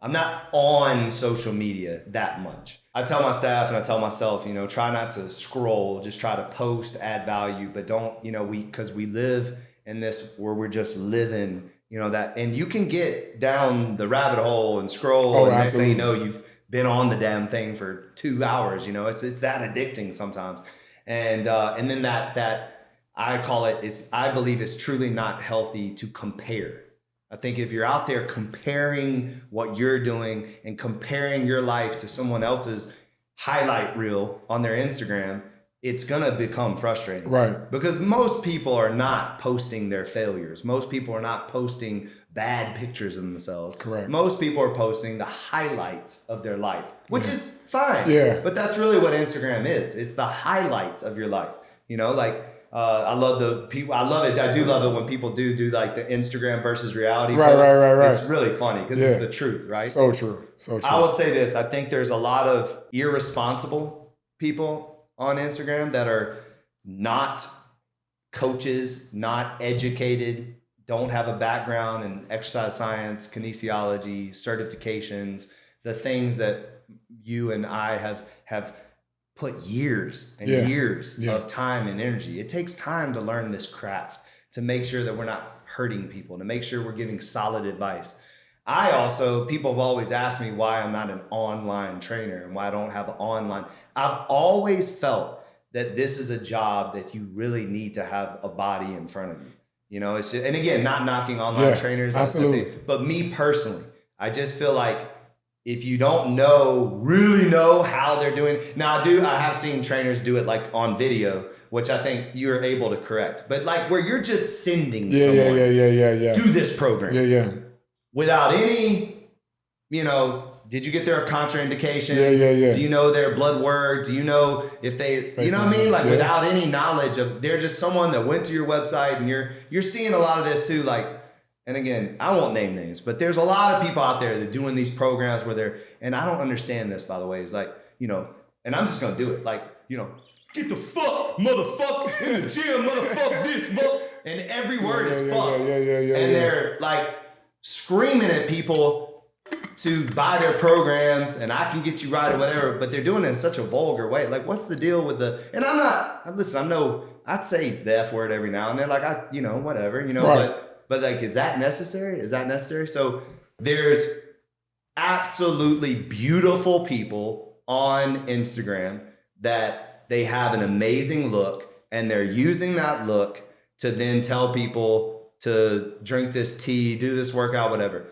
I'm not on social media that much. I tell my staff and I tell myself, try not to scroll, just try to post, add value, but don't, because we live in this where we're just living, that, and you can get down the rabbit hole and scroll, Oh, and next thing you absolutely. know, you've been on the damn thing for 2 hours. It's that addicting sometimes, and then that I call it is I believe it's truly not healthy to compare. I think if you're out there comparing what you're doing and comparing your life to someone else's highlight reel on their Instagram, it's going to become frustrating. Right. Because most people are not posting their failures. Most people are not posting bad pictures of themselves. Correct. Most people are posting the highlights of their life, which is fine. Yeah. But that's really what Instagram is. It's the highlights of your life. I love the people. I love it. I do love it when people do like the Instagram versus reality. Right. It's really funny because it's the truth, right? So true. I will say this. I think there's a lot of irresponsible people on Instagram that are not coaches, not educated, don't have a background in exercise science, kinesiology, certifications, the things that you and I have put years and years of time and energy. It takes time to learn this craft, to make sure that we're not hurting people, to make sure we're giving solid advice. People have always asked me why I'm not an online trainer and why I don't have online. I've always felt that this is a job that you really need to have a body in front of you. It's just, and again, not knocking online trainers, absolutely. But me personally, I just feel like if you don't really know how they're doing. Now I have seen trainers do it like on video, which I think you're able to correct. But like where you're just sending someone, do this program. Without any, did you get their contraindications? Do you know their blood work? Do you know if they, you know what I mean? Like without any knowledge of, they're just someone that went to your website, and you're seeing a lot of this too. Like, and again, I won't name names, but there's a lot of people out there that are doing these programs where and I don't understand this, by the way. It's like, and I'm just going to do it. Like, get the fuck, motherfucker, in the gym, motherfucker, this, fuck. And every word is fuck. And they're like screaming at people to buy their programs and I can get you right or whatever, but they're doing it in such a vulgar way. Like, what's the deal with and I'm not, listen, I know I'd say the F word every now and then, like whatever, right. But like, is that necessary? So there's absolutely beautiful people on Instagram that they have an amazing look and they're using that look to then tell people to drink this tea, do this workout, whatever.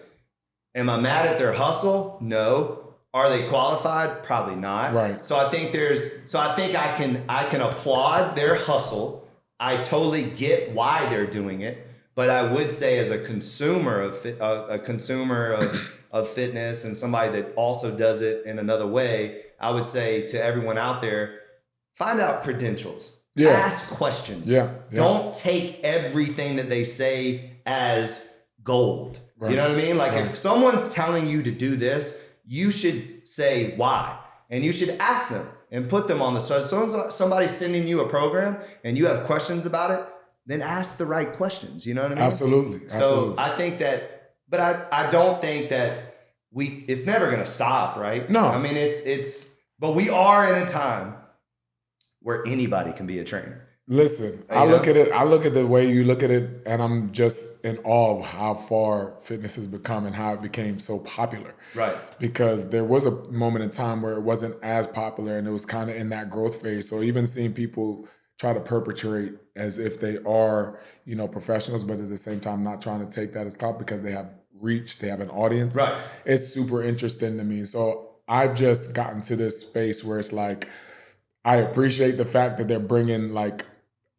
Am I mad at their hustle? No. Are they qualified? Probably not. Right. So I think I can applaud their hustle. I totally get why they're doing it. But I would say, as a consumer of fitness and somebody that also does it in another way, I would say to everyone out there, find out credentials. Yeah. Ask questions. Yeah. Don't take everything that they say as gold. Right. You know what I mean? Like if someone's telling you to do this, you should say why. And you should ask them and put them on the spot. So somebody's sending you a program and you have questions about it, then ask the right questions. You know what I mean? Absolutely. So I think that, but I don't think that it's never going to stop, right? No. I mean, but we are in a time where anybody can be a trainer. Listen, I look at the way you look at it, and I'm just in awe of how far fitness has become and how it became so popular. Right. Because there was a moment in time where it wasn't as popular and it was kind of in that growth phase. So even seeing people try to perpetrate as if they are, professionals, but at the same time not trying to take that as top because they have reach, they have an audience. Right. It's super interesting to me. So I've just gotten to this space where it's like, I appreciate the fact that they're bringing like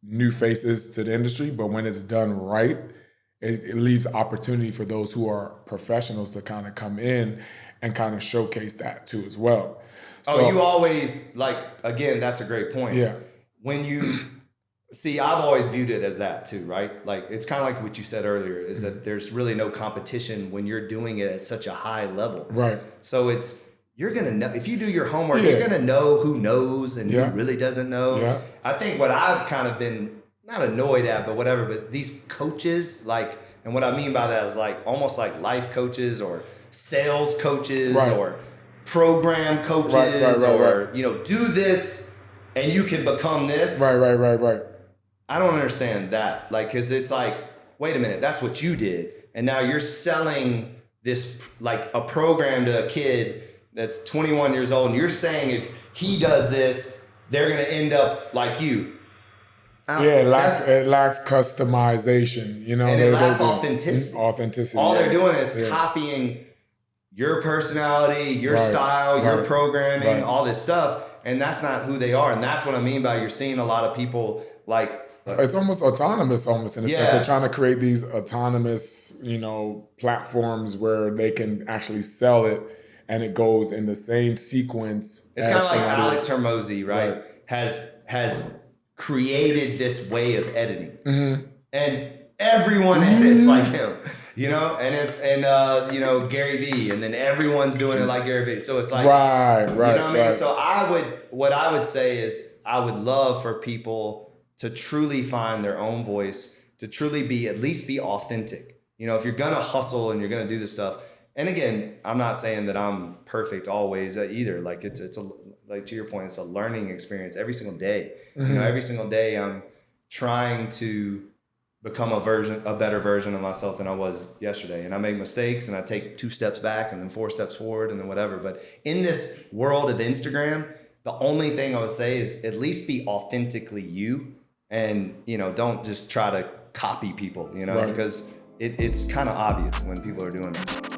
new faces to the industry, but when it's done right, it leaves opportunity for those who are professionals to kind of come in and kind of showcase that too as well. So, you always again, that's a great point. Yeah. When you see, I've always viewed it as that too, right? Like it's kind of like what you said earlier is that there's really no competition when you're doing it at such a high level. Right. So you're going to know, if you do your homework, you're going to know who knows and who really doesn't know. Yeah. I think what I've kind of been, not annoyed at, but whatever, but these coaches, and what I mean by that is almost like life coaches or sales coaches Right. or program coaches or you know, do this and you can become this. Right. I don't understand that. Like, cause it's like, wait a minute, that's what you did. And now you're selling this like a program to a kid that's 21 years old. And you're saying if he does this, they're going to end up like you. Yeah, it lacks customization, you know. And it lacks authenticity. Authenticity. All they're doing is copying your personality, your style, your programming, all this stuff. And that's not who they are. And that's what I mean by you're seeing a lot of people like, it's almost autonomous, almost in a sense. They're trying to create these autonomous, you know, platforms where they can actually sell it, and it goes in the same sequence. It's kind of like Alex Hormozi, right? Has created this way of editing, and everyone edits like him, you know. And you know, Gary Vee, and then everyone's doing it like Gary Vee. So it's like you know what I mean. So what I would say is I would love for people to truly find their own voice, to truly at least be authentic. You know, if you're gonna hustle and you're gonna do this stuff, and again, I'm not saying that I'm perfect always either. Like it's a, like to your point, it's a learning experience every single day. You know, every single day I'm trying to become a better version of myself than I was yesterday. And I make mistakes and I take 2 steps back and then 4 steps forward and then whatever. But in this world of Instagram, the only thing I would say is at least be authentically you. And, you know, don't just try to copy people, you know, because it's kind of obvious when people are doing that.